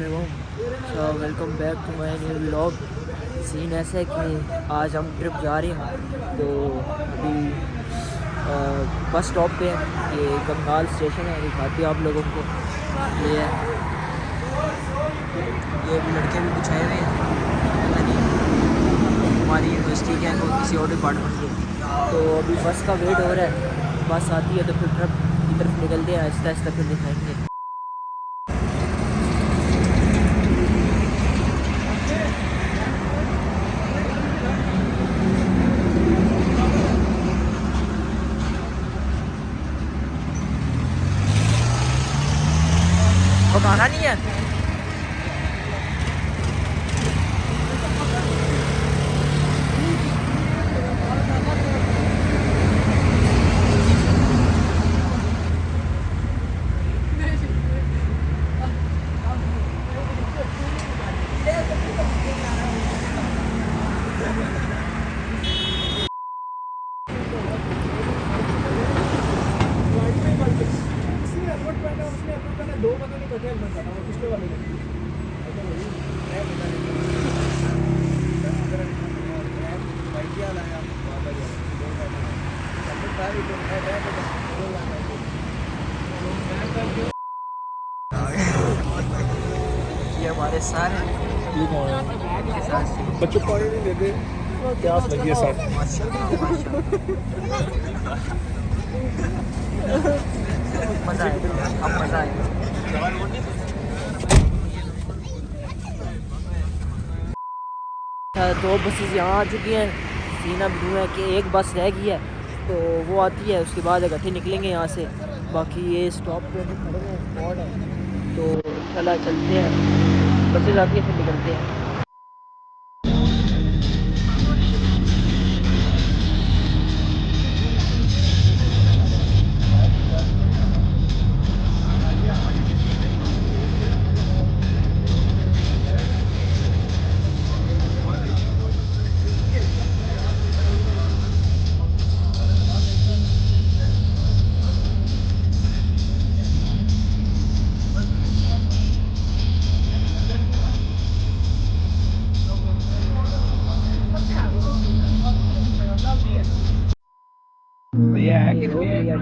अस्सलामुअलैकुम। Welcome back to my new vlog. Scene ऐसा है कि आज हम ट्रिप जा रहे हैं, तो अभी बस स्टॉप पे ये कंगाल स्टेशन है, दिखाते हैं आप लोगों को। ये लड़के भी कुछ आए हुए हैं, हमारी यूनिवर्सिटी के हैं, वो किसी और डिपार्टमेंट के। तो अभी बस का वेट हो रहा है, बस आती है तो फिर ट्रिप की तरफ निकलते हैं, आहिस्ता आहिस्ता फिर दिखाएंगे। पकाना नहीं है। ये हमारे सारे बच्चों को नहीं देते, प्यास लगी है सर। मज़ा आएगा, अब मज़ा आएगा। दो बसेस यहाँ आ चुकी हैं। सीन अब यूँ है कि एक बस रह गई है, तो वो आती है, उसके बाद इकट्ठे निकलेंगे यहाँ से। बाकी ये स्टॉप पे खड़े हैं, स्पॉट है, तो चला चलते हैं, बसेस आती है फिर निकलते हैं।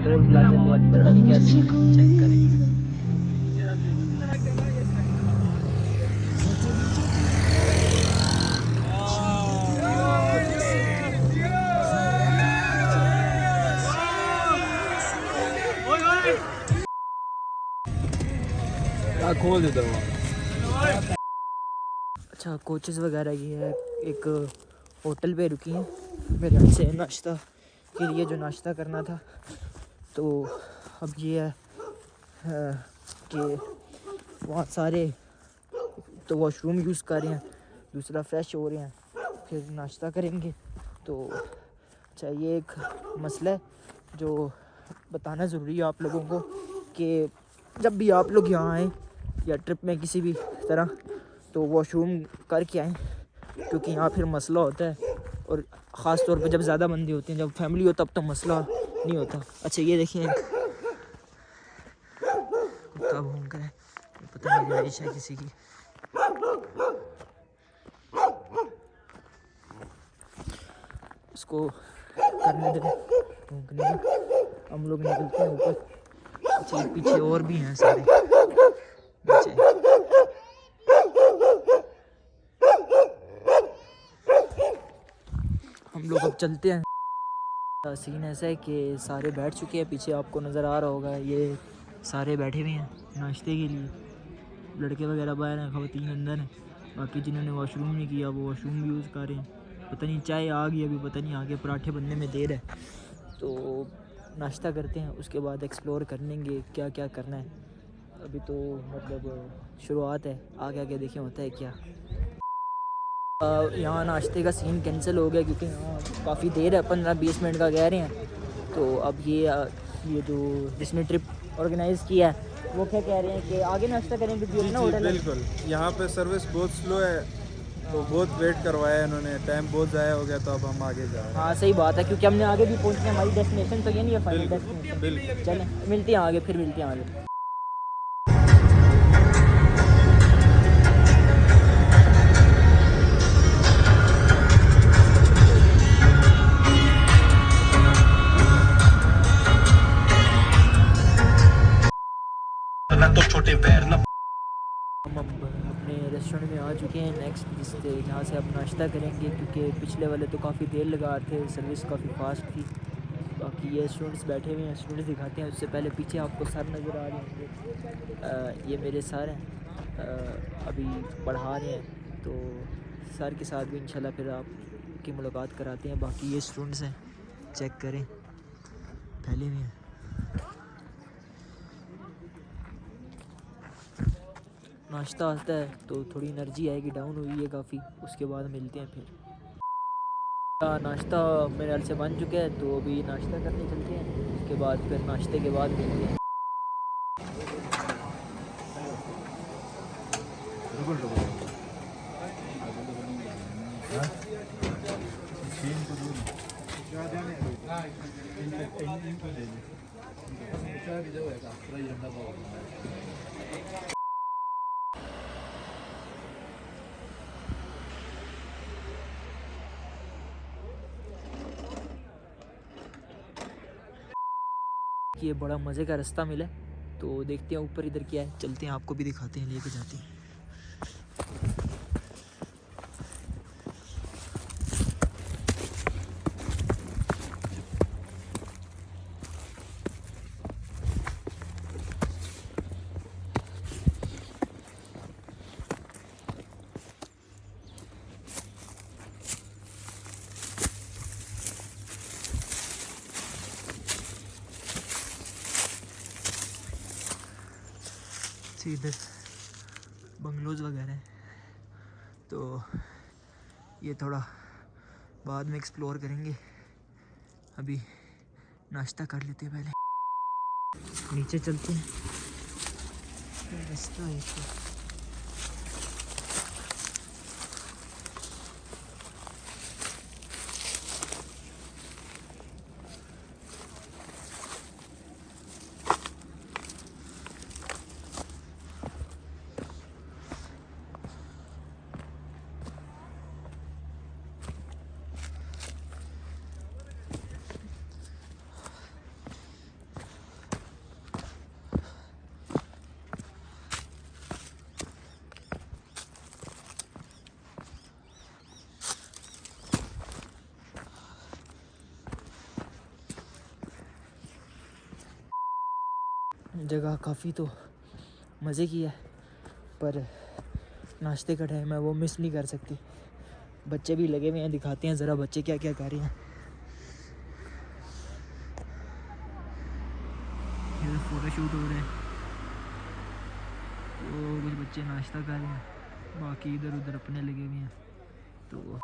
टोल प्लाजा बहुत पता नहीं क्या सीन है, चेक करें। खोल देता हूँ। अच्छा, कोचेस वगैरह ये है, एक होटल पे रुकी हैं मेरे घर से नाश्ता के लिए, जो नाश्ता करना था। तो अब ये है कि वहाँ सारे तो वॉशरूम यूज़ कर रहे हैं, दूसरा फ्रेश हो रहे हैं, फिर नाश्ता करेंगे। तो अच्छा, ये एक मसला है जो बताना ज़रूरी है आप लोगों को, कि जब भी आप लोग यहाँ आएँ या ट्रिप में किसी भी तरह, तो वॉशरूम करके आएँ, क्योंकि यहाँ फिर मसला होता है। और ख़ास तौर पे जब ज़्यादा बंदे होते हैं, जब फैमिली हो तब तो मसला नहीं होता। अच्छा, ये देखिए कुत्ता भौंक रहा है, पता नहीं रहाइश है किसी की। इसको करने दें भौंकने दे, हम लोग निकलते हैं ऊपर। अच्छा, पीछे और भी हैं सारे बच्चे। हम लोग अब चलते हैं। सीन ऐसा है कि सारे बैठ चुके हैं, पीछे आपको नज़र आ रहा होगा, ये सारे बैठे हुए हैं नाश्ते के लिए। लड़के वगैरह बाहर हैं, ख़वातीन अंदर हैं। बाकी जिन्होंने वॉशरूम नहीं किया वो वॉशरूम भी यूज़ कर रहे हैं। पता नहीं चाय आ गई अभी, पता नहीं आगे पराठे बनने में देर है। तो नाश्ता करते हैं, उसके बाद एक्सप्लोर करेंगे क्या क्या करना है। अभी तो मतलब शुरुआत है, आगे आगे देखें होता है क्या। यहाँ नाश्ते का सीन कैंसिल हो गया, क्योंकि यहाँ काफ़ी देर है, 15-20 मिनट का कह रहे हैं। तो अब ये जो जिसने ट्रिप ऑर्गेनाइज़ किया है वो क्या कह रहे हैं कि आगे नाश्ता करेंगे, क्योंकि ना होटल बिल्कुल, यहाँ पे सर्विस बहुत स्लो है, तो बहुत वेट करवाया है इन्होंने, टाइम बहुत ज़ाया हो गया, तो अब हम आगे जा रहे हैं। हाँ सही बात है, क्योंकि हमने आगे भी पहुँचना है, हमारी डेस्टिनेशन तो ये नहीं है फाइनल डेस्टिनेशन। चलें मिलते हैं आगे, फिर मिलते हैं आगे। हैं नेक्स्ट जिससे जहाँ से अब नाश्ता करेंगे, क्योंकि पिछले वाले तो काफ़ी देर लगा थे, सर्विस काफ़ी फास्ट थी। बाकी ये स्टूडेंट्स बैठे हुए हैं, स्टूडेंट्स दिखाते हैं। उससे पहले पीछे आपको सर नज़र आ रहे होंगे, ये मेरे सर हैं, अभी पढ़ा रहे हैं। तो सर के साथ भी इंशाल्लाह फिर आपकी मुलाकात कराते हैं। बाकी ये स्टूडेंट्स हैं, चेक करें फैले हुए हैं। नाश्ता आता है तो थोड़ी एनर्जी आएगी, डाउन हुई है काफ़ी, उसके बाद मिलते हैं फिर। नाश्ता मेरे ख्याल से बन चुका है, तो अभी नाश्ता करने चलते हैं, उसके बाद फिर नाश्ते के बाद मिलते हैं। ये बड़ा मज़े का रास्ता मिला, तो देखते हैं ऊपर इधर क्या है, चलते हैं आपको भी दिखाते हैं, लेके जाते हैं। इधर बंगलोज वगैरह हैं, तो ये थोड़ा बाद में एक्सप्लोर करेंगे। अभी नाश्ता कर लेते हैं पहले, नीचे चलते हैं। रास्ता है तो जगह काफ़ी तो मज़े की है, पर नाश्ते का टाइम है, वो मिस नहीं कर सकती। बच्चे भी लगे हुए हैं, दिखाते हैं ज़रा बच्चे क्या क्या कर रहे हैं। इधर फ़ोटो शूट हो रहे हैं, तो कुछ बच्चे नाश्ता कर रहे हैं, बाकी इधर उधर अपने लगे हुए हैं। तो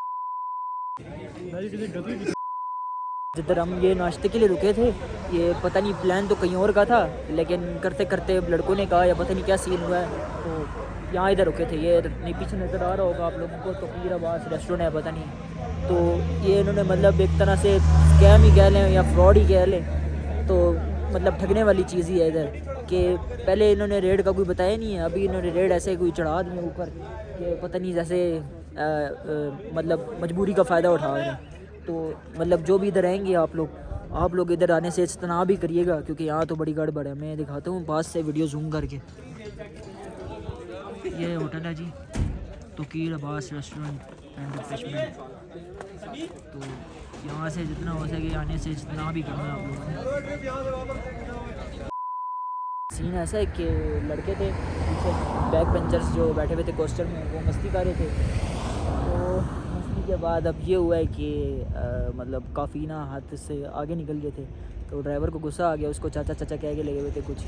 जिधर हम ये नाश्ते के लिए रुके थे, ये पता नहीं प्लान तो कहीं और का था, लेकिन करते करते लड़कों ने कहा या पता नहीं क्या सीन हुआ है, तो यहाँ इधर रुके थे। ये नहीं पीछे नज़र आ रहा होगा आप लोगों को, तो तोकीर आबास रेस्टोरेंट है, पता नहीं। तो ये इन्होंने मतलब एक तरह से स्कैम ही कह लें या फ्रॉड ही कह लें, तो मतलब ठगने वाली चीज़ ही है इधर, कि पहले इन्होंने रेट का कोई बताया नहीं है, अभी इन्होंने रेट ऐसे कोई चढ़ा दिए ऊपर कि पता नहीं, जैसे मतलब मजबूरी का फ़ायदा उठा रहे हैं। तो मतलब जो भी इधर आएंगे आप लोग इधर आने से इज्तना भी करिएगा, क्योंकि यहाँ तो बड़ी गड़बड़ है। मैं दिखाता हूँ पास से वीडियो जूम करके। ये होटल है जी, तोकीर आबास रेस्टोरेंट एंड रिफ्रेशमेंट। तो यहाँ से जितना हो सके आने से इज्तना भी करना आप लोगों ने। सीन ऐसा है कि लड़के थे पीछे, बैक बेंचर्स जो बैठे हुए थे कोस्टर में, वो मस्ती कर रहे थे। तो मस्ती के बाद अब ये हुआ है कि मतलब काफ़ी ना हाथ से आगे निकल गए थे, तो ड्राइवर को गुस्सा आ गया, उसको चाचा चाचा कह के लगे हुए थे कुछ।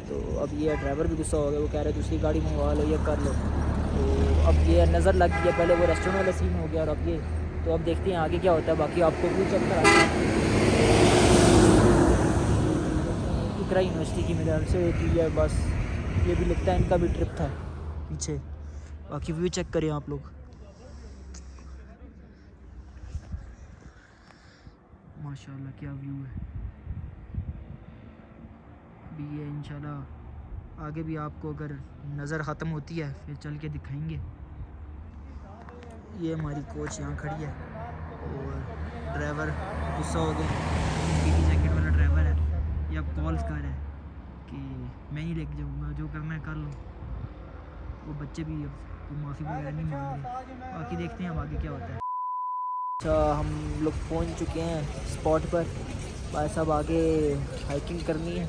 तो अब ये ड्राइवर भी गुस्सा हो गया, वो कह रहे दूसरी गाड़ी मंगवा लो, ये कर लो। तो अब ये नज़र लग गया, पहले वो रेस्टोरेंट वाला सीन हो गया और अब ये। तो अब देखते हैं आगे क्या होता है। बाकी आपको भी चेक कराते हैं। इकरा यूनिवर्सिटी की मेरे ख्याल से कि है, बस ये भी लगता है इनका भी ट्रिप था पीछे। बाकी व्यू चेक करें आप लोग, माशाल्लाह क्या व्यू है। अभी ये इंशाल्लाह आगे भी आपको अगर नज़र ख़त्म होती है फिर चल के दिखाएंगे। ये हमारी कोच यहाँ खड़ी है और ड्राइवर गुस्सा हो गया, पीली जैकेट वाला ड्राइवर है, ये अब कॉल्स कर रहा है कि मैं ही लेके जाऊँगा, जो करना है कर लो। वो बच्चे भी अब कोई माफ़ी वगैरह नहीं मांग रहे। बाकी देखते हैं हम आगे क्या होता है। अच्छा, हम लोग पहुंच चुके हैं स्पॉट पर। भाई साहब आगे हाइकिंग करनी है,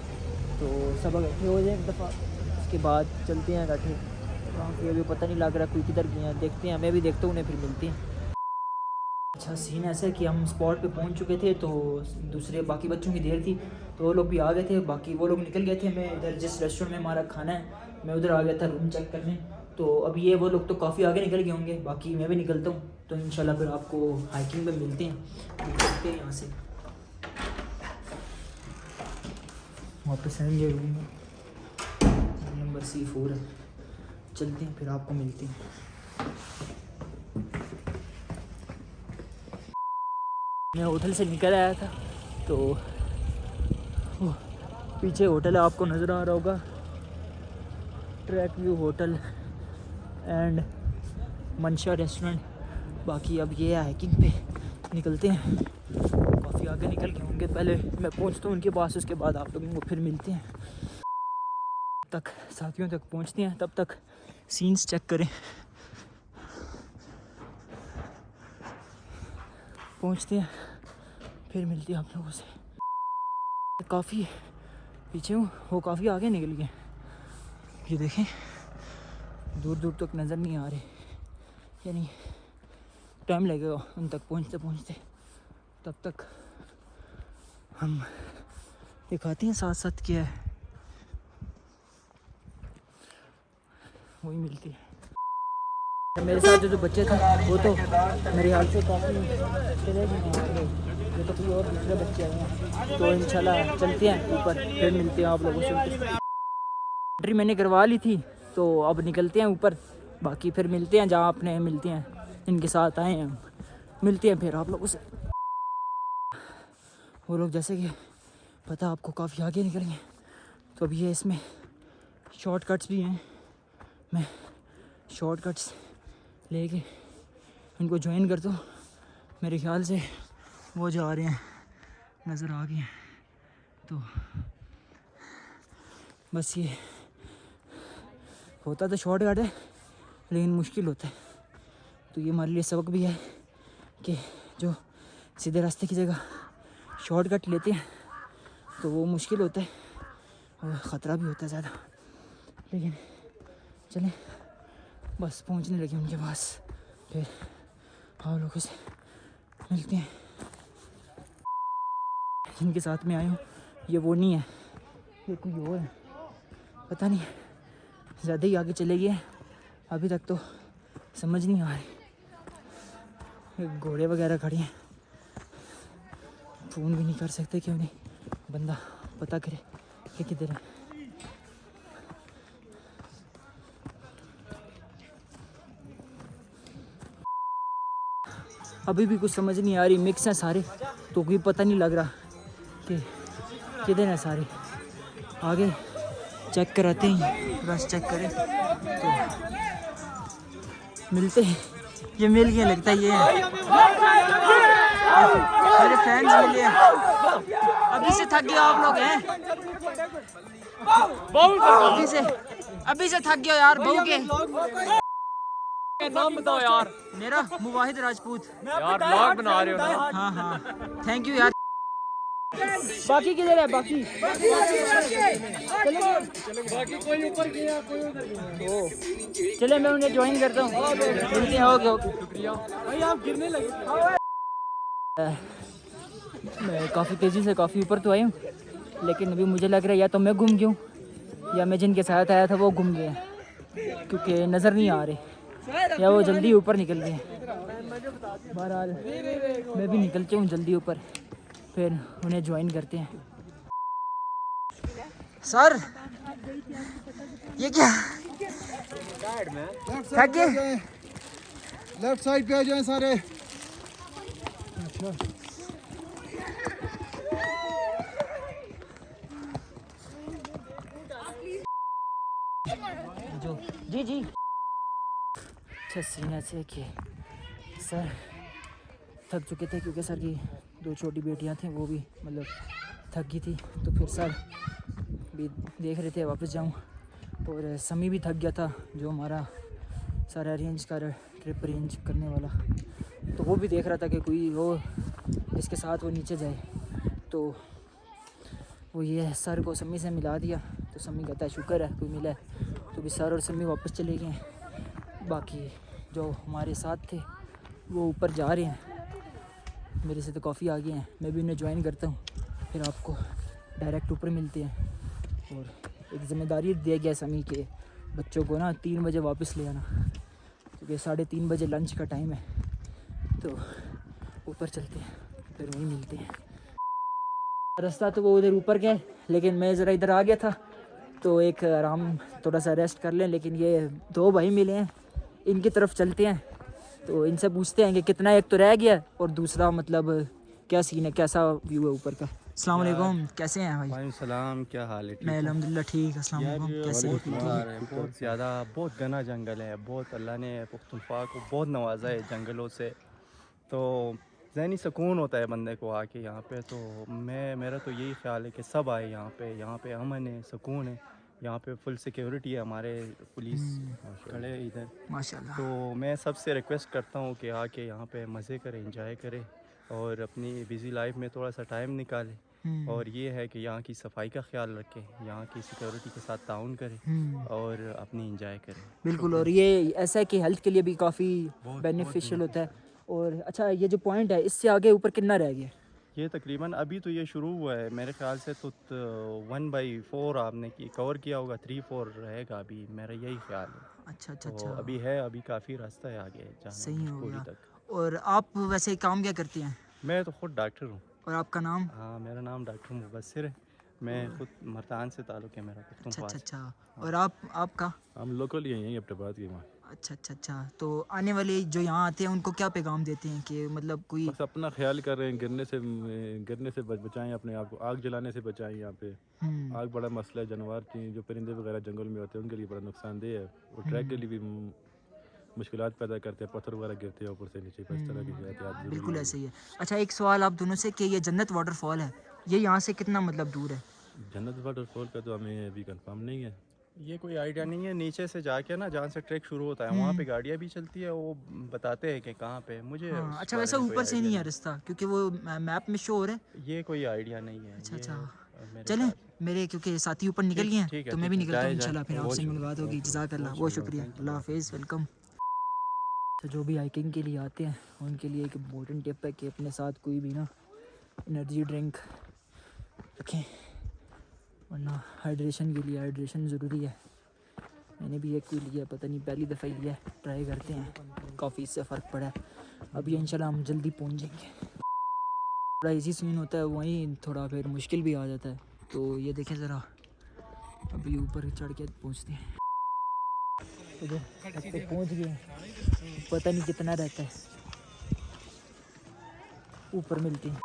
तो सब इकट्ठे हो जाए एक दफ़ा, उसके बाद चलते हैं इकट्ठे। बाकी अभी पता नहीं लग रहा कोई किधर गए हैं, देखते हैं। मैं भी देखता हूँ उन्हें, फिर मिलते हैं। अच्छा, सीन ऐसा है कि हम स्पॉट पे पहुंच चुके थे, तो दूसरे बाकी बच्चों की देर थी तो वो लोग भी आ गए थे। बाकी वो लोग निकल गए थे। मैं इधर जिस रेस्टोरेंट में हमारा खाना है, मैं उधर आ गया था रूम चेक करने। तो अभी ये वो लोग तो काफ़ी आगे निकल गए होंगे, बाकी मैं भी निकलता हूँ। तो इंशाल्लाह फिर आपको हाइकिंग पे मिलते हैं। निकलते हैं यहाँ से, वापस आएंगे रूम में। नंबर C4 है। चलते हैं, फिर आपको मिलते हैं। मैं होटल से निकल आया था, तो पीछे होटल है, आपको नज़र आ रहा होगा, ट्रैक व्यू होटल एंड मंशा रेस्टोरेंट। बाकी अब ये है हाइकिंग पे निकलते हैं। काफ़ी आगे निकल गए होंगे, पहले मैं पहुंचता हूँ उनके पास, उसके बाद आप लोगों को फिर मिलते हैं। तक साथियों तक पहुंचते हैं, तब तक सीन्स चेक करें। पहुंचते हैं, फिर मिलते हैं आप लोगों से। काफ़ी पीछे हूँ, वो काफ़ी आगे निकल गए। ये देखें, दूर दूर तक नज़र नहीं आ रहे, यानी टाइम लगेगा उन तक पहुँचते पहुँचते। तब तक हम दिखाते हैं साथ साथ क्या है, वही मिलती है। मेरे साथ जो बच्चे थे वो तो मेरे ख्याल से काफ़ी चले गए, ये तो कोई और दूसरे बच्चे आए हैं। तो इंशाल्लाह चलते हैं ऊपर, फिर मिलते हैं आप लोगों से। एंट्री मैंने करवा ली थी, तो अब निकलते हैं ऊपर। बाकी फिर मिलते हैं जहाँ अपने मिलते हैं, इनके साथ आए हैं हम, मिलते हैं फिर आप लोगों से। वो लोग जैसे कि पता आपको काफ़ी आगे निकल गए, तो अब ये इसमें शॉर्टकट्स भी हैं। मैं शॉर्टकट्स लेके इनको ज्वाइन करता हूँ। मेरे ख्याल से वो जा रहे हैं, नज़र आ गए हैं। तो बस ये होता तो शॉर्टकट है, लेकिन मुश्किल होता है। तो ये हमारे लिए सबक भी है कि जो सीधे रास्ते की जगह शॉर्टकट लेते हैं तो वो मुश्किल होता है और ख़तरा भी होता है ज़्यादा। लेकिन चलें, बस पहुंचने लगे उनके पास, फिर आप लोगों से मिलते हैं। जिनके साथ में आया हूँ ये वो नहीं है, ये कोई और है, पता नहीं, ज़्यादा ही आगे चले गए। अभी तक तो समझ नहीं आ रही। घोड़े वगैरह खड़े हैं, फ़ोन भी नहीं कर सकते, क्यों नहीं बंदा पता करे कि किधर है। अभी भी कुछ समझ नहीं आ रही, मिक्स हैं सारे, तो कोई पता नहीं लग रहा कि किधर हैं सारे। आगे चेक कराते हैं, बस चेक करें तो मिलते हैं। ये मिल गया लगता है, ये मेरे फ्रेंड्स मिले हैं। अभी से थक गए आप लोग हैं, अभी से थक गए यार। बहू के नाम बताओ यार। मेरा मुवाहिद राजपूत। यार ब्लॉग बना रहे हो ना? हाँ हाँ, थैंक यू यार। बाकी किधर है? बाकी कोई ऊपर गया, कोई उधर गया। चले, मैं उन्हें ज्वाइन करता हूँ, मिलते हैं। ओके ओके, शुक्रिया भाई, आप गिरने लगे। मैं काफ़ी तेज़ी से काफ़ी ऊपर तो आई हूँ, लेकिन अभी मुझे लग रहा है या तो मैं गुम गया हूँ या मैं जिनके साथ आया था वो गुम गए, क्योंकि नज़र नहीं आ रहे, या वो जल्दी ऊपर निकल गए। बहरहाल मैं भी निकलती हूँ जल्दी ऊपर, फिर उन्हें ज्वाइन करते हैं। सर ये क्या थक गए? लेफ्ट साइड पे आ जाएं सारे। जो जी जी। अच्छा, सीन ऐसे कि सर थक चुके थे, क्योंकि सर की 2 छोटी बेटियां थीं, वो भी मतलब थक गई थी। तो फिर सर भी देख रहे थे वापस जाऊं, और समी भी थक गया था, जो हमारा सारा अरेंज कर, ट्रिप अरेंज करने वाला। तो वो भी देख रहा था कि कोई हो जिसके साथ वो नीचे जाए। तो वो ये सर को सम्मी से मिला दिया। तो सम्मी कहता है शुक्र है कोई मिला है। तो भी सर और सम्मी वापस चले गए हैं। बाकी जो हमारे साथ थे वो ऊपर जा रहे हैं। मेरे से तो काफ़ी आगे हैं, मैं भी उन्हें ज्वाइन करता हूँ, फिर आपको डायरेक्ट ऊपर मिलते हैं। और एक ज़िम्मेदारी दिया गया समी के बच्चों को ना 3 बजे वापस ले आना, क्योंकि 3:30 बजे लंच का टाइम है। तो ऊपर चलते हैं, फिर वहीं मिलते हैं। रास्ता तो वो उधर ऊपर का है, लेकिन मैं ज़रा इधर आ गया था तो एक आराम थोड़ा सा रेस्ट कर लें। लेकिन ये 2 भाई मिले हैं, इनकी तरफ चलते हैं। तो इनसे पूछते हैं कि कितना एक तो रह गया और दूसरा मतलब क्या सीन है, कैसा व्यू है ऊपर का। अस्सलाम वालेकुम, कैसे हैं भाई? वालेकुम सलाम, क्या हाल है? मैं अल्हम्दुलिल्लाह ठीक। अस्सलाम वालेकुम, कैसे हैं? बहुत ज़्यादा, बहुत घना जंगल है। बहुत अल्लाह ने पुख्तनख्वा को बहुत नवाजा है जंगलों से। तो ज़हनी सुकून होता है बंदे को आके यहाँ पे। तो मेरा तो यही ख्याल है कि सब आए यहाँ पे अमन है, सुकून है। यहाँ पे फुल सिक्योरिटी है, हमारे पुलिस खड़े हैं इधर। माशाल्लाह। तो मैं सबसे रिक्वेस्ट करता हूँ कि आके यहाँ पे मज़े करें, इंजॉय करें और अपनी बिज़ी लाइफ में थोड़ा सा टाइम निकालें। और ये है कि यहाँ की सफाई का ख्याल रखें, यहाँ की सिक्योरिटी के साथ ताउन करें और अपनी इंजॉय करें। बिल्कुल। और ये ऐसा है कि हेल्थ के लिए भी काफ़ी बेनिफिशियल होता है। और अच्छा, ये जो पॉइंट है इससे आगे ऊपर कितना रह गया? ये तकरीबन अभी तो ये शुरू हुआ है, मेरे ख्याल से तो 1/4 आपने कवर किया होगा, 3-4 रहेगा अभी, मेरा यही ख्याल है। अच्छा अच्छा तो अच्छा, अभी है, अभी काफ़ी रास्ता है आगे सही जाना हो पूरी गया। तक। और आप वैसे काम क्या करते हैं? मैं तो खुद डॉक्टर हूँ। और आपका नाम? हाँ, मेरा नाम डॉक्टर मुबस्सिर है। मैं खुद मर्दान से ताल्लुक़ है मेरा, अच्छा पुख्तनख्वा अच्छा से। अच्छा। और आपका? हम लोकल ही हैं, यहीं अपने बात की वहाँ। अच्छा अच्छा अच्छा। तो आने वाले जो यहाँ आते हैं उनको क्या पैगाम देते हैं कि मतलब कोई? बस अपना ख्याल कर रहे हैं, गिरने से बचाएं अपने आप को, आग जलाने से बचाएं। यहाँ पे आग बड़ा मसला है। जानवर की जो परिंदे वगैरह जंगल में होते हैं उनके लिए बड़ा नुकसानदेह है। और ट्रैक के लिए भी मुश्किलात पैदा करते हैं, पत्थर वगैरह गिरते हैं ऊपर से नीचे। इस तरह की एहतियात ज़रूरी बिल्कुल है। ऐसे ही है। अच्छा, एक सवाल आप दोनों से कि ये जन्नत वाटरफॉल है, ये यहाँ से कितना मतलब दूर है? जन्नत वाटरफॉल का तो हमें अभी कंफर्म नहीं है। ये कोई आइडिया नहीं है। नीचे से जाके ना, जहाँ से ट्रैक शुरू होता है वहाँ पे गाड़ियाँ भी चलती है, वो बताते हैं कि कहाँ पे। मुझे हाँ। उस अच्छा, बारे वैसा में कोई ऊपर से आइडिया नहीं है रास्ता, क्योंकि वो मैप में शो हो रहा है। ये कोई आइडिया नहीं है। अच्छा ये अच्छा। मेरे चलें, ख्याल से मेरे क्योंकि साथी ऊपर निकल गए ठीक हैं है, तो मैं भी निकलता हूँ। जाए इंशाल्लाह फिर बहुत आपसे शुक्रिया, मुलाकात होगी। जज़ाकल्लाह, बहुत शुक्रिया। अल्लाह हाफिज़, वेलकम। तो जो भी हाइकिंग के लिए आते हैं उनके लिए एक इम्पोर्टेंट टिप है कि अपने साथ कोई भी ना एनर्जी ड्रिंक रखें, वरना हाइड्रेशन के लिए हाइड्रेशन ज़रूरी है। मैंने भी एक कोई लिया, पता नहीं पहली दफ़ा ही लिया, ट्राई करते हैं, काफ़ी इससे फ़र्क पड़ा है। अभी इंशाल्लाह हम जल्दी पहुंच जाएंगे। थोड़ा इजी सीन होता है, वहीं थोड़ा फिर मुश्किल भी आ जाता है। तो ये देखें ज़रा, अभी ऊपर चढ़ के पहुंचते हैं। तो पहुंच गए, पता नहीं कितना रहता है, ऊपर मिलते हैं।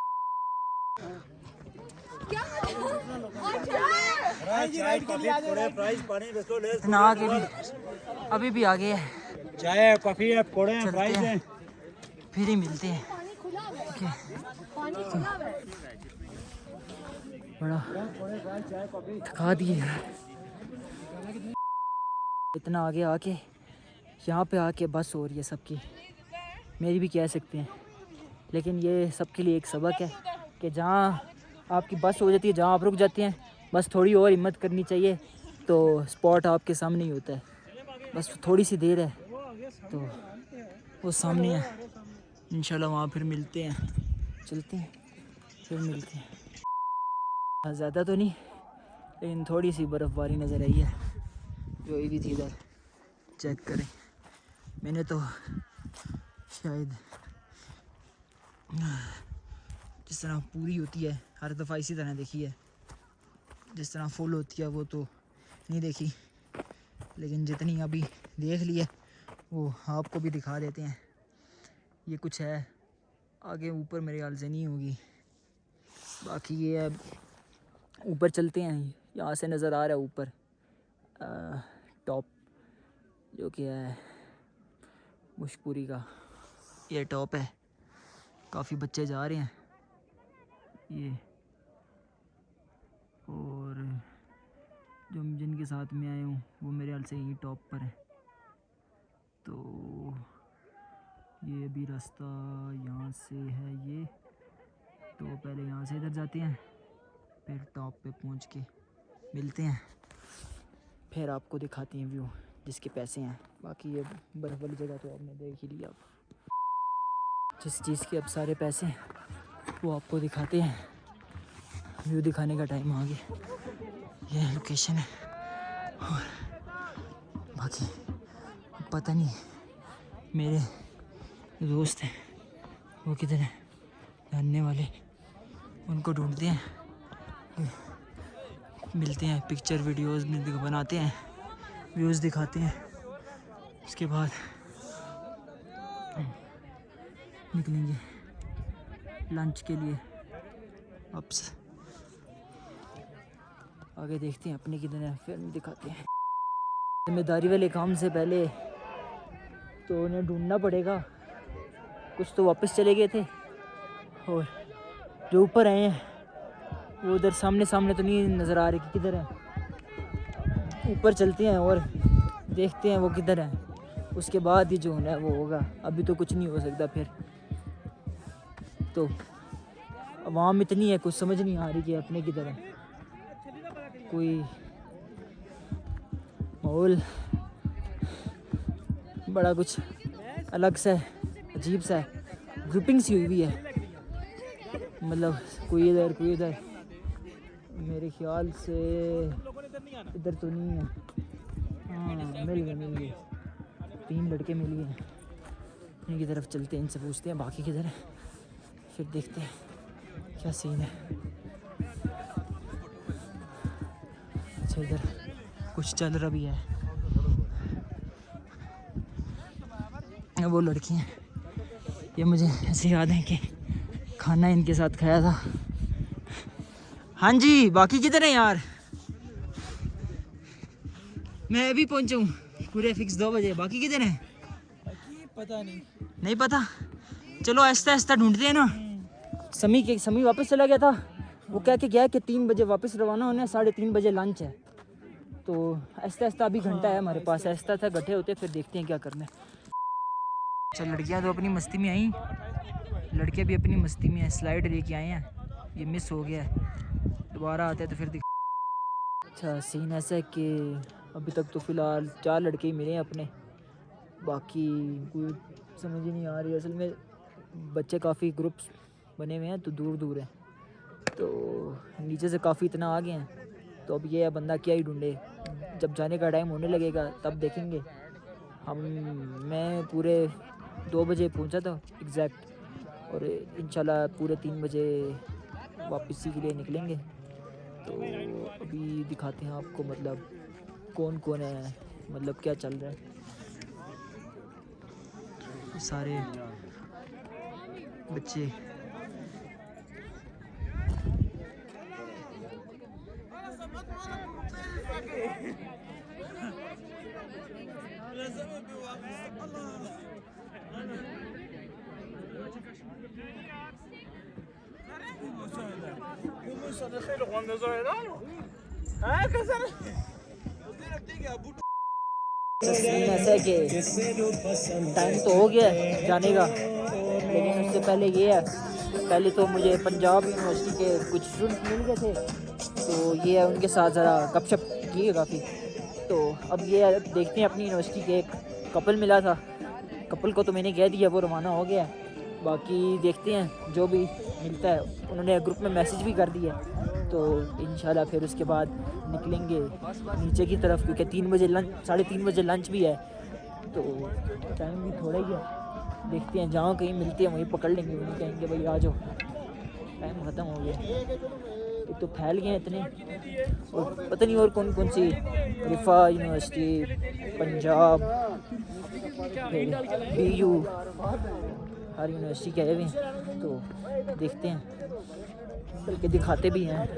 इतना आगे भी, अभी भी आगे है। चाय कॉफी है, पकोड़े हैं, चलते फ्राइज हैं, हैं। फिर ही मिलते हैं। ठीक है। बड़ा थका दिए इतना आगे आके, यहाँ पे आके बस हो रही है सबकी, मेरी भी कह सकते हैं। लेकिन ये सबके लिए एक सबक है कि जहाँ आपकी बस हो जाती है, जहाँ आप रुक जाते हैं, बस थोड़ी और हिम्मत करनी चाहिए तो स्पॉट आपके सामने ही होता है। बस थोड़ी सी देर है तो वो सामने है। इंशाल्लाह वहाँ फिर मिलते हैं, चलते हैं, फिर मिलते हैं। ज़्यादा तो नहीं, लेकिन थोड़ी सी बर्फ़बारी नज़र आई है जो ये भी थी इधर। चेक करें, मैंने तो शायद जिस तरह पूरी होती है हर दफ़ा इसी तरह देखी है, जिस तरह फुल होती है वो तो नहीं देखी, लेकिन जितनी अभी देख ली है वो आपको भी दिखा देते हैं। ये कुछ है, आगे ऊपर मेरे ख्याल से नहीं होगी। बाकी ये है, ऊपर चलते हैं। यहाँ से नज़र आ रहा है ऊपर टॉप, जो कि है मुशपुरी का ये टॉप है। काफ़ी बच्चे जा रहे हैं ये, और जो जिनके साथ मैं आया हूँ वो मेरे ख्याल से यही टॉप पर है। तो ये अभी रास्ता यहाँ से है ये, तो पहले यहाँ से इधर जाते हैं, फिर टॉप पे पहुँच के मिलते हैं, फिर आपको दिखाते हैं व्यू जिसके पैसे हैं। बाकी ये बर्फ़ वाली जगह तो आपने देख ही लिया। जिस चीज़ के अब सारे पैसे हैं वो आपको दिखाते हैं। व्यू दिखाने का टाइम आ गया, ये लोकेशन है। और बाकी पता नहीं मेरे दोस्त हैं वो किधर हैं, जानने वाले, उनको ढूंढते हैं, मिलते हैं, पिक्चर वीडियोस बनाते हैं, व्यूज़ दिखाते हैं, उसके बाद निकलेंगे लंच के लिए वापस। आगे देखते हैं अपने किधर है, फिर दिखाते हैं। जिम्मेदारी वाले काम से पहले तो उन्हें ढूंढना पड़ेगा। कुछ तो वापस चले गए थे और जो ऊपर आए हैं वो उधर सामने सामने तो नहीं नज़र आ रहे कि किधर है। ऊपर चलते हैं और देखते हैं वो किधर है, उसके बाद ही जो होना है वो होगा। अभी तो कुछ नहीं हो सकता। फिर तो आवाम इतनी है, कुछ समझ नहीं आ रही कि अपने किधर है। कोई माहौल बड़ा कुछ अलग सा है, अजीब सा है, ग्रुपिंग सी हुई है, मतलब कोई इधर कोई इधर। मेरे ख्याल से इधर तो नहीं है। हाँ मिल गए 3 लड़के मिल गए। इनकी तरफ चलते हैं, इनसे पूछते हैं बाकी किधर है, फिर देखते हैं क्या सीन है। अच्छा इधर कुछ चल रहा भी है। वो लड़की हैं, ये मुझे ऐसे याद है कि खाना इनके साथ खाया था। हाँ जी, बाकी किधर है यार? मैं अभी पहुंचा हूँ पूरे फिक्स 2 बजे। बाकी किधर है? पता नहीं पता। चलो आहिस्ता आहिस्ता ढूंढते हैं ना। समी वापस चला गया था, वो कह के गया कि 3 बजे वापस रवाना होना है, 3:30 बजे लंच है। तो आहिस्ता आहिस्ता अभी घंटा है हमारे पास, आहिस्ता था गड्ढे होते, फिर देखते हैं क्या करना है। अच्छा लड़कियां तो अपनी मस्ती में आई, लड़के भी अपनी मस्ती में हैं। स्लाइड लेके आए हैं, ये मिस हो गया है, दोबारा आते हैं तो फिर अच्छा सीन ऐसा है कि अभी तक तो फ़िलहाल 4 लड़के ही मिले हैं अपने, बाकी कोई समझ ही नहीं आ रही। असल में बच्चे काफ़ी ग्रुप्स बने हुए हैं तो दूर दूर हैं, तो नीचे से काफ़ी इतना आ गए हैं। तो अब ये है बंदा क्या ही ढूंढे, जब जाने का टाइम होने लगेगा तब देखेंगे। मैं पूरे 2 बजे पहुंचा था एग्जैक्ट, और इंशाल्लाह पूरे 3 बजे वापसी के लिए निकलेंगे। तो अभी दिखाते हैं आपको, मतलब कौन कौन है, मतलब क्या चल रहा है। सारे बच्चे ऐसा है कि टाइम तो हो गया है जाने का, लेकिन उससे पहले ये है, पहले तो मुझे पंजाब यूनिवर्सिटी के कुछ स्टूडेंट मिल गए थे, तो ये है उनके साथ ज़रा गपशप की है काफ़ी। तो अब ये है, देखते हैं अपनी यूनिवर्सिटी के एक कपल मिला था, कपल को तो मैंने कह दिया वो रवाना हो गया, बाकी देखते हैं जो भी मिलता है। उन्होंने ग्रुप में मैसेज भी कर दिया, तो इंशाल्लाह फिर उसके बाद निकलेंगे नीचे की तरफ, क्योंकि 3 बजे लंच, 3:30 बजे लंच भी है, तो टाइम भी थोड़ा ही है। देखते हैं जहाँ कहीं मिलते हैं वहीं पकड़ लेंगे, वहीं कहेंगे भाई आ जाओ, टाइम ख़त्म हो गया। एक तो फैल गए हैं इतने, और पता नहीं और कौन कौन सी, रिफा यूनिवर्सिटी, पंजाब, BU, हर यूनिवर्सिटी के आए हुए हैं। तो देखते हैं, बल्कि दिखाते भी हैं।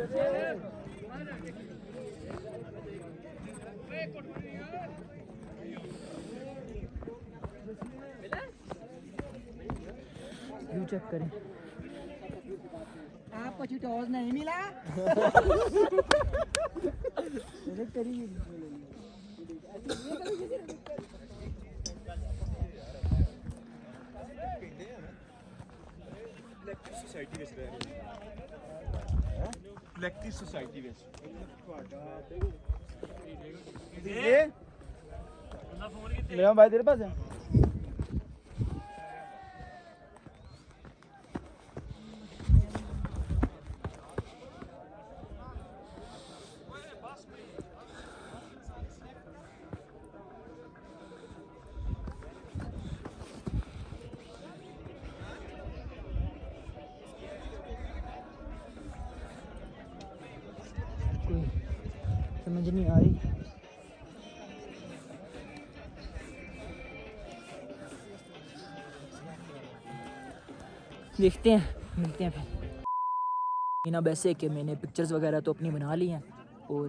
व्यू चेक करें। आपको टॉस नहीं मिला? सोसाइटी ਵਿੱਚ ਰਹਿ ਰਹੇ ਕਲੈਕਟਿਵ सोसाइटी ਵਿੱਚ मेरा भाई तेरे पास है? कोई समझ नहीं आ रही। देखते हैं, मिलते हैं फिर। अब ऐसे कि मैंने पिक्चर्स वगैरह तो अपनी बना ली हैं और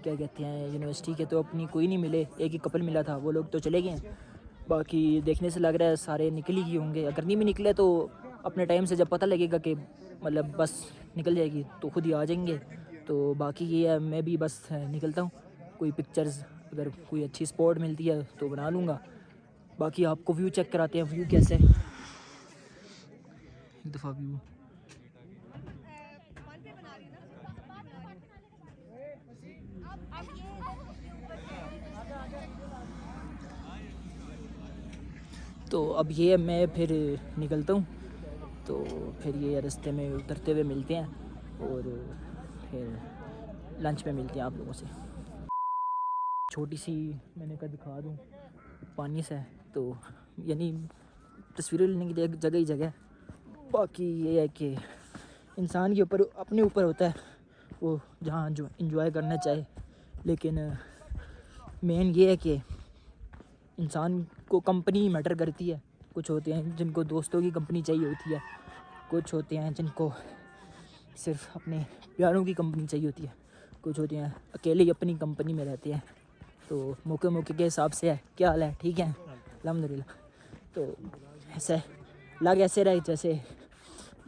क्या कहते हैं यूनिवर्सिटी के तो अपनी कोई नहीं मिले, एक ही कपल मिला था, वो लोग तो चले गए हैं। बाकी देखने से लग रहा है सारे निकल ही गए होंगे। अगर नहीं भी निकले तो अपने टाइम से जब पता लगेगा कि मतलब बस निकल जाएगी तो खुद ही आ जाएंगे। तो बाकी ये है, मैं भी बस निकलता हूँ। कोई पिक्चर्स अगर कोई अच्छी स्पॉट मिलती है तो बना लूँगा। बाकी आपको व्यू चेक कराते हैं, व्यू कैसे है। एक दफ़ा व्यू तो अब ये मैं फिर निकलता हूँ। तो फिर ये रास्ते में उतरते हुए मिलते हैं और फिर लंच में मिलते हैं आप लोगों से। छोटी सी मैंने कहा दिखा दूँ पानी से, तो यानी तस्वीरें लेने की जगह ही जगह। बाकी ये है कि इंसान के ऊपर अपने ऊपर होता है वो जहाँ जो इंजॉय करना चाहे। लेकिन मेन ये है कि इंसान को कंपनी मैटर करती है। कुछ होते हैं जिनको दोस्तों की कंपनी चाहिए होती है, कुछ होते हैं जिनको सिर्फ अपने प्यारों की कंपनी चाहिए होती है, कुछ होते हैं अकेले ही अपनी कंपनी में रहते हैं। तो मौके मौके के हिसाब से है। क्या हाल है? ठीक है अल्हम्दुलिल्लाह। तो ऐसे लग ऐसे रहे जैसे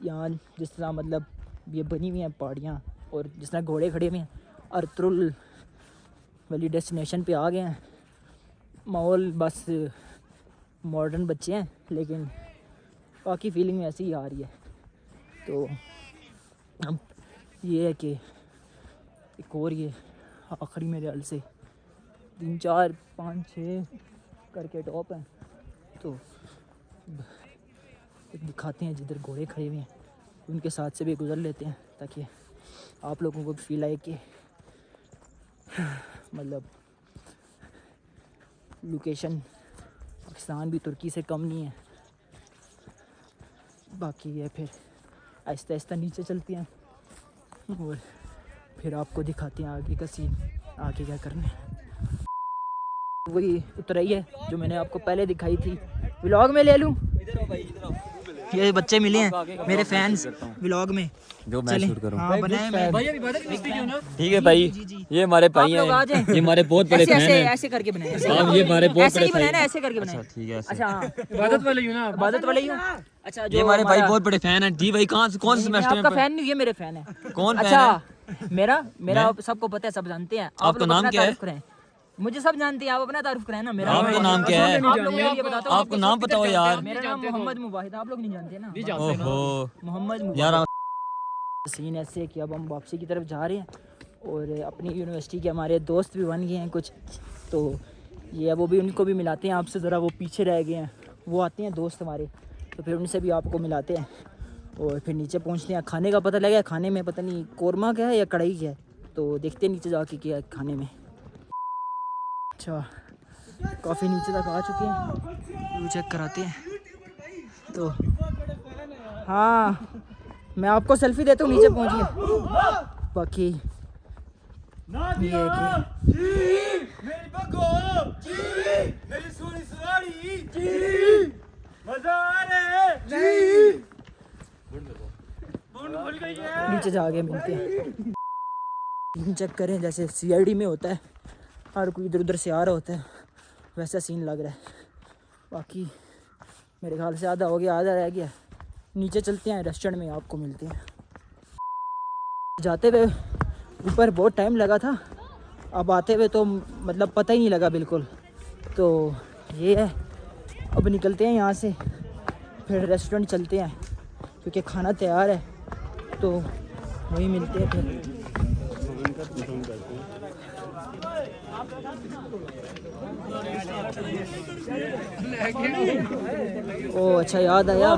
यहाँ जिस तरह मतलब ये बनी हुई हैं पहाड़ियाँ और जिस तरह घोड़े खड़े हुए हैं, अर्तुल वाली डेस्टिनेशन पे आ गए हैं। माहौल बस मॉडर्न बच्चे हैं लेकिन बाकी फीलिंग ऐसी ही आ रही है। तो अब ये है कि एक और ये आखिरी मेरे हाल से 3 4 5 6 करके टॉप हैं। तो दिखाते हैं जिधर घोड़े खड़े हुए हैं उनके साथ से भी गुज़र लेते हैं ताकि आप लोगों को भी फील आए कि मतलब लोकेशन पाकिस्तान भी तुर्की से कम नहीं है। बाकी ये फिर आहिस्ता आहिस्ता नीचे चलते हैं और फिर आपको दिखाते हैं आगे का सीन, आगे क्या करना है। वही उतराई है जो मैंने आपको पहले दिखाई थी। व्लॉग में ले लूँ? ये बच्चे मिले हैं मेरे फैंस व्लॉग में जो मैं शूट करूं। हाँ बनाए मैं भाई अभी बता किसकी क्यों ना। ठीक है भाई ये हमारे भाई हैं, ये हमारे बहुत बड़े फैन हैं। ऐसे करके बनाए आप, ये हमारे बहुत बड़े फैन हैं। ऐसे करके बनाए। ठीक है अच्छा हाँ इबादत वाले ही हो ना? इबादत वाले ही हो। अच्छा जो हमारे भाई बहुत बड़े फैन हैं। जी भाई कौन से सेमेस्टर में? आपका फैन नहीं, ये मेरे फैन है। कौन? अच्छा मेरा सबको पता है, सब जानते हैं। आपका नाम क्या है? मुझे सब जानते हैं, आप अपना तारुफ कराएं ना। मेरा आपका नाम क्या है? आप लोग ये बताता हूं, आपको नाम बताओ यार। मेरा नाम मोहम्मद मुवाहिद, आप लोग नहीं जानते ना? नहीं जानते ना मोहम्मद यार। सीन ऐसे कि अब हम वापसी की तरफ जा रहे हैं और अपनी यूनिवर्सिटी के हमारे दोस्त भी बन गए हैं कुछ। तो ये वो भी, उनको भी मिलाते हैं आपसे। ज़रा वो पीछे रह गए हैं, वो आते हैं दोस्त हमारे, तो फिर उनसे भी आपको मिलाते हैं और फिर नीचे पहुँचते हैं। खाने का पता लगा, खाने में पता नहीं कौरमा क्या है या कढ़ाई क्या है, तो देखते हैं नीचे जाके क्या खाने में। अच्छा काफ़ी नीचे तक आ चुके हैं, व्यू चेक कराते हैं। तो हाँ मैं आपको सेल्फी देता हूँ, नीचे पहुँचिए। बाकी ये है कि नीचे जाके मिलते हैं। चेक करें जैसे CID में होता है, हर कोई इधर उधर से आ रहा होता है, वैसा सीन लग रहा है। बाकी मेरे ख्याल से आधा हो गया, आधा रह गया। नीचे चलते हैं, रेस्टोरेंट में आपको मिलते हैं। जाते हुए ऊपर बहुत टाइम लगा था, अब आते हुए तो मतलब पता ही नहीं लगा बिल्कुल। तो ये है, अब निकलते हैं यहाँ से, फिर रेस्टोरेंट चलते हैं, क्योंकि खाना तैयार है तो वही मिलते हैं फिर। ओ अच्छा याद आया,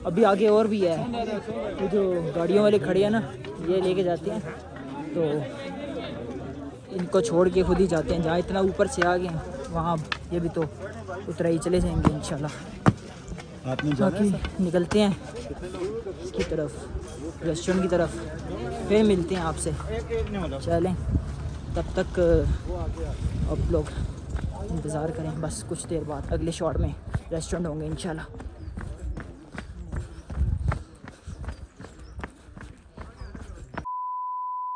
अभी आगे और भी है। वो जो गाड़ियों वाले खड़े हैं ना, ये लेके जाते हैं तो इनको छोड़ के खुद ही जाते हैं। जहाँ इतना ऊपर से आ गए वहाँ ये भी तो उतरा ही चले जाएंगे इंशाल्लाह। बाकी निकलते हैं इसकी तरफ, रेस्टोरेंट की तरफ, फिर मिलते हैं आपसे। चलें, तब तक आप लोग इंतज़ार करें। बस कुछ देर बाद अगले शॉट में रेस्टोरेंट होंगे इंशाल्लाह।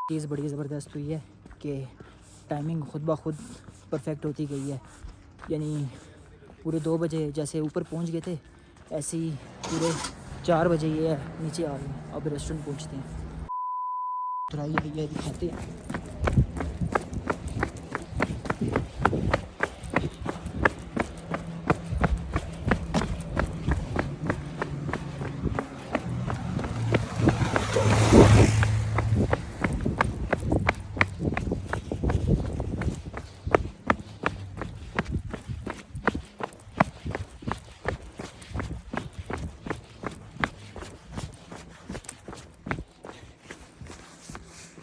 चीज़ बड़ी ज़बरदस्त हुई है कि टाइमिंग खुद ब खुद परफेक्ट होती गई है। यानी पूरे 2 बजे जैसे ऊपर पहुंच गए थे, ऐसे ही पूरे 4 बजे ये नीचे आ गए। अब रेस्टोरेंट पहुंचते हैं, ये दिखाते हैं।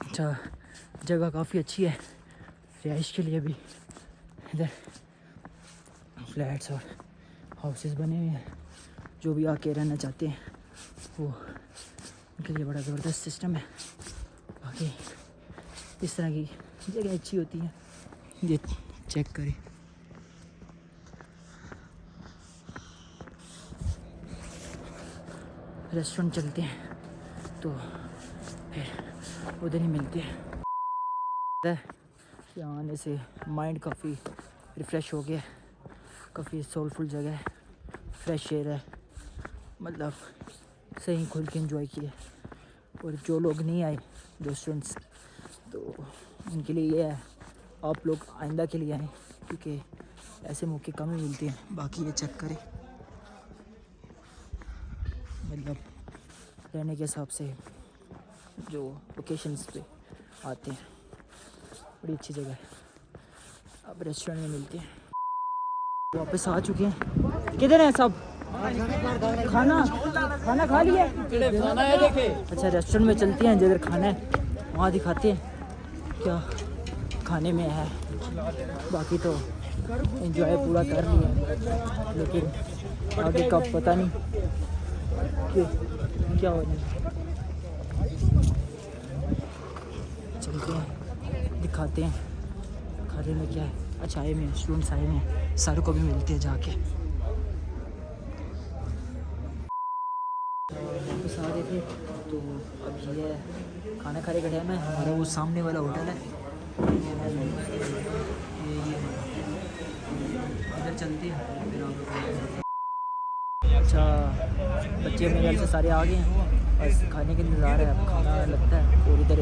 अच्छा, जगह काफ़ी अच्छी है रिहाइश के लिए भी। इधर फ्लैट्स और हाउसेस बने हुए हैं, जो भी आके रहना चाहते हैं वो उनके लिए बड़ा ज़बरदस्त सिस्टम है। बाकी इस तरह की जगह अच्छी होती है, ये चेक करें। रेस्टोरेंट चलते हैं तो फिर उधर ही मिलते हैं। यहाँ आने से माइंड काफ़ी रिफ़्रेश हो गया, काफ़ी सोलफुल जगह है, फ्रेश एयर है, मतलब सही खुल के एंजॉय किया। और जो लोग नहीं आए, जो स्टूडेंट्स, तो उनके लिए ये है, आप लोग आइंदा के लिए आएँ, क्योंकि ऐसे मौके कम ही मिलते हैं। बाकी ये चेक करें, मतलब रहने के हिसाब से जो लोकेशंस पे आते हैं, बड़ी अच्छी जगह है। अब रेस्टोरेंट में मिलते हैं। वापस आ चुके हैं। किधर हैं सब? खाना खा लिया? अच्छा, रेस्टोरेंट में चलते हैं, जिधर खाना है वहाँ दिखाते हैं क्या खाने में है। बाकी तो एंजॉय पूरा कर लिया, लेकिन आगे का पता नहीं कि क्या होना है। चलते हैं, दिखाते हैं खाने में क्या है। अच्छा, आए में स्टूडेंट्स आए में, सर को भी मिलते हैं जाके। वापस आ रहे थे तो अब ये खाना खा रहे का टाइम है। हमारा वो सामने वाला होटल है, ये इधर चलते हैं फिर आप। अच्छा, बच्चे मेरे घर से सारे आ गए हैं, बस खाने के इंतज़ार है। अब खाना लगता है और इधर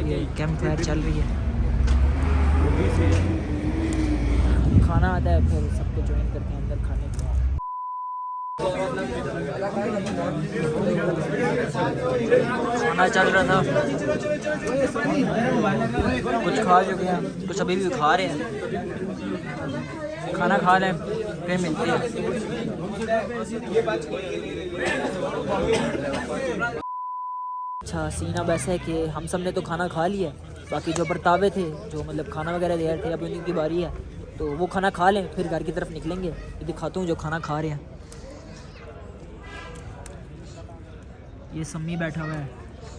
ये कैंप फायर चल रही है, खाना आता है, फिर सबको ज्वाइन करते हैं अंदर खाने को। खाना चल रहा था, कुछ खा चुके हैं, कुछ अभी भी खा रहे हैं। खाना खा लें फिर मिलते हैं। अच्छा, सीन अब ऐसा है कि हम सब ने तो खाना खा लिया, बाकी जो बर्तावे थे, जो मतलब खाना वगैरह दे रहे थे, अब उन्हीं की बारी है, तो वो खाना खा लें फिर घर की तरफ निकलेंगे। ये दिखाता हूँ जो खाना खा रहे हैं। ये सम्मी बैठा हुआ है,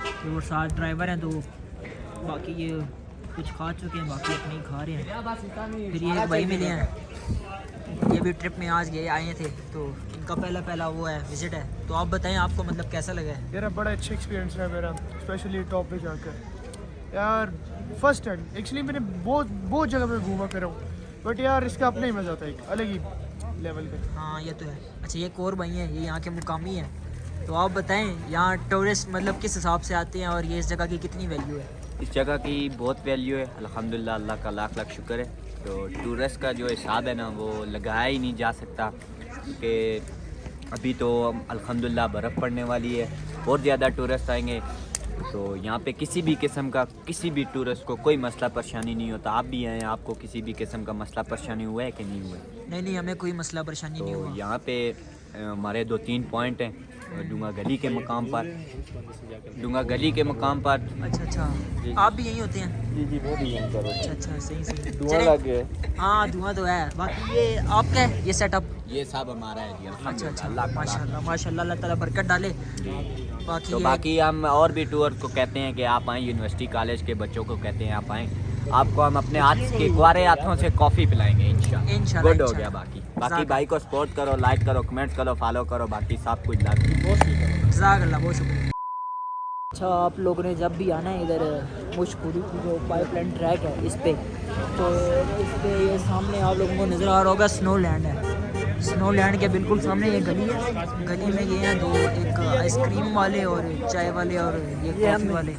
तो वो 7 ड्राइवर हैं, तो बाकी ये कुछ खा चुके हैं, बाकी अपने ही खा रहे हैं। फिर ये एक भाई मिले हैं, ये भी ट्रिप में आज गए आए थे, तो इनका पहला वो है विज़िट है। तो आप बताएं, आपको मतलब कैसा लगा है? यार बड़ा अच्छा एक्सपीरियंस रहा मेरा, स्पेशली टॉप पे जाकर। यार फर्स्ट टाइम एक्चुअली मैंने बहुत जगह पे घूमा फिरा हूँ, बट यार इसका अपना ही मज़ा था, एक अलग ही लेवल का। हाँ, ये तो है। अच्छा, ये एक और भाई हैं, ये यहाँ के मुकामी हैं, तो आप बताएं यहाँ टूरिस्ट मतलब किस हिसाब से आते हैं और ये इस जगह की कितनी वैल्यू है? इस जगह की बहुत वैल्यू है, अल्हम्दुलिल्लाह, अल्लाह का लाख लाख शुक्र है। तो टूरिस्ट का जो हिसाब है ना, वो लगाया ही नहीं जा सकता, कि अभी तो अल्हम्दुलिल्लाह बर्फ़ पड़ने वाली है, और ज़्यादा टूरिस्ट आएंगे। तो यहाँ पे किसी भी किस्म का किसी भी टूरिस्ट को कोई मसला परेशानी नहीं होता। आप भी आए, आपको किसी भी किस्म का मसला परेशानी हुआ है कि नहीं हुआ है? नहीं, हमें कोई मसला परेशानी नहीं तो हुआ। यहाँ पे हमारे 2-3 पॉइंट हैं डूंगा गली के मकाम पर। डूंगा गली के मकाम पर अच्छा, आप भी यहीं होते हैं? जी बहुत ही यहीं करो। अच्छा, सही धुआं चलें। लग गया। हाँ, धुआं तो है। बाकी ये आपका है ये सेटअप? ये सब हमारा है जी, अच्छा, अल्हम्दुलिल्लाह। माशाल्लाह, अल्लाह ताला बरकत डाले। बाकी तो ये- बाकी हम और भी टूर को कहते हैं कि आप आएँ, यूनिवर्सिटी कॉलेज के बच्चों को कहते हैं आप आएँ, आपको हम अपने हाथ के कुआरे हाथों से कॉफ़ी पिलाएंगे इंशाल्लाह। गुड हो गया। बाकी भाई को सपोर्ट करो, लाइक करो, कमेंट करो, फॉलो करो, बाकी सब कुछ जज़ाकल्लाह, बहुत शुक्रिया। अच्छा, आप लोगों ने जब भी आना है इधर मुशकुरी की जो पाइपलाइन ट्रैक है इस पे, तो इस पे ये सामने आप लोगों को नज़र आ रहा होगा स्नो लैंड है। स्नो लैंड के बिल्कुल सामने ये गली है। गली में ये हैं दो, एक आइसक्रीम वाले और चाय वाले और ये कॉफ़ी वाले।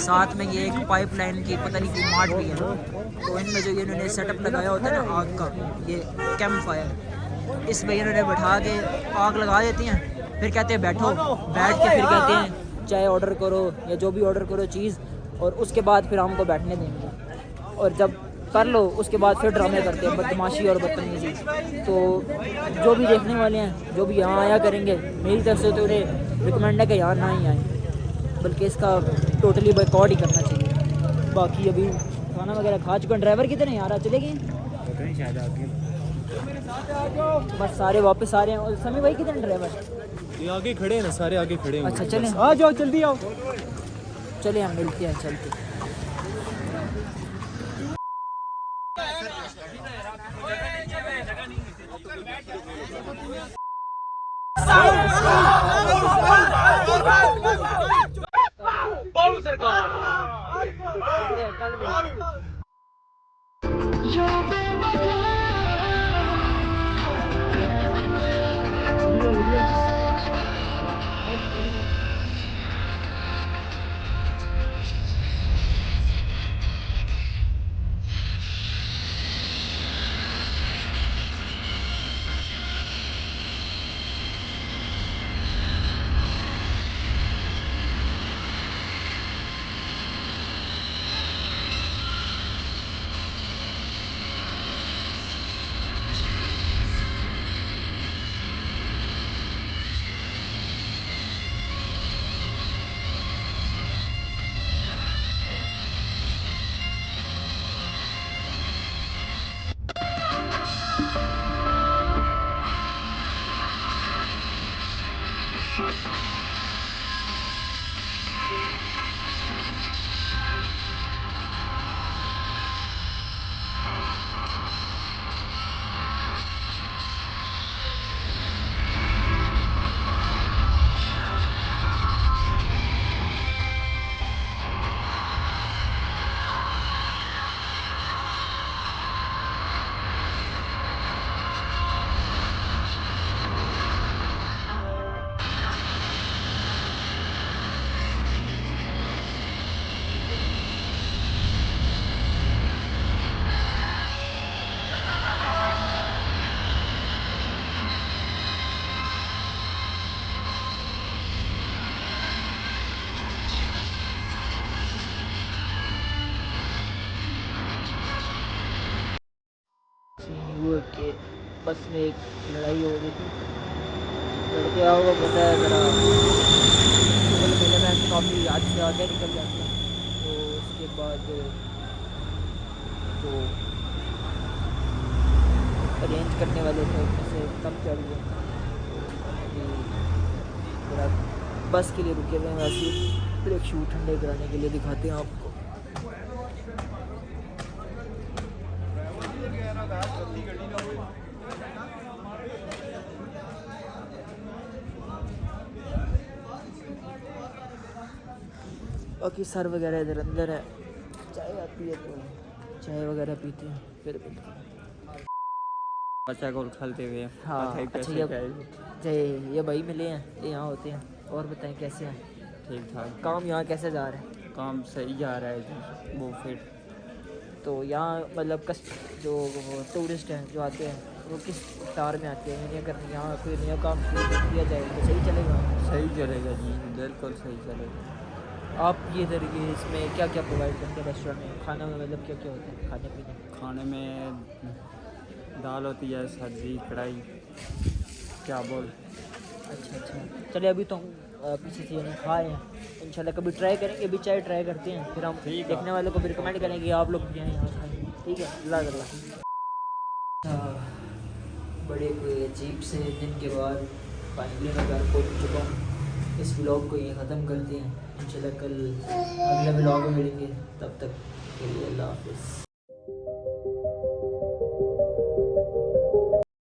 साथ में ये एक पाइपलाइन की पता नहीं कोई मार्ट भी है। तो इनमें जो ये इन्होंने सेटअप लगाया होता है ना आग का, ये कैंप फायर, इस पे इन्होंने बैठा के आग लगा देती हैं, फिर कहते हैं बैठो, बैठ के फिर कहते हैं चाय ऑर्डर करो या जो भी ऑर्डर करो चीज़, और उसके बाद फिर हमको बैठने देंगे। और जब कर लो उसके बाद फिर ड्रामे करते हैं, बदमाशी और बदतमीजी। तो जो भी देखने वाले हैं, जो भी यहाँ आया करेंगे, मेरी तरफ से तो उन्हें रिकमेंड है कि यहाँ ना ही आए, बल्कि इसका टोटली बॉयकॉट ही करना चाहिए। बाकी अभी खाना वगैरह खा चुका। ड्राइवर कितने यार चले गए? शायद आगे बस सारे वापस आ रहे हैं। और समी भाई कितने ड्राइवर? ये आगे खड़े हैं ना, सारे आगे खड़े हैं। अच्छा, चलें, आ जाओ जल्दी आओ। चले हम मिलते हैं चलते। हुआ कि बस में एक लड़ाई हो गई थी। लड़के आओ वो पता है ज़रा शुगर मेले में काफ़ी याद से आगे निकल जाते हैं। तो उसके बाद तो अरेंज करने वाले थे उनमें से कम चढ़ गए। ज़रा बस के लिए रुके हुए हैं, वैसे फिर एक शूट ठंडे कराने के लिए दिखाते हैं आपको। बाकी सर वगैरह इधर अंदर है। चाय आती है तो चाय वगैरह पीते हैं फिर मिलते हैं। बच्चा को उछलते हुए। हाँ, अच्छा ये भाई मिले हैं, ये यहाँ होते हैं। और बताएं कैसे हैं? ठीक ठाक, काम यहाँ कैसे जा रहा है? काम सही जा रहा है। वो फिर तो यहाँ मतलब जो टूरिस्ट हैं जो आते हैं वो किस तार में आती है, यानी अगर यहाँ कोई नया काम शुरू कर दिया जाए तो सही चलेगा? सही चलेगा जी, बिल्कुल सही चलेगा। आप ये तरीके इसमें क्या क्या प्रोवाइड करते हैं रेस्टोरेंट में? खाना में मतलब क्या क्या होता है खाने पीने में? खाने में दाल होती है, सब्जी, कढ़ाई, क्या बोल। अच्छा, चलिए अभी तो हम पीछे से यानी खाए हैं, इंशाल्लाह कभी ट्राई करेंगे, अभी चाय ट्राई करते हैं, फिर हम देखने वालों को भी रिकमेंड करेंगे आप लोग भी यहाँ खाएँ, ठीक है? अल्लाह। बड़े कोई अजीब से दिन के बाद फाइनली मैं घर पहुँच चुका हूँ। इस व्लॉग को ये ख़त्म करते हैं, इंशाल्लाह कल अगले व्लॉग में मिलेंगे, तब तक के लिए अल्लाह हाफ़िज़।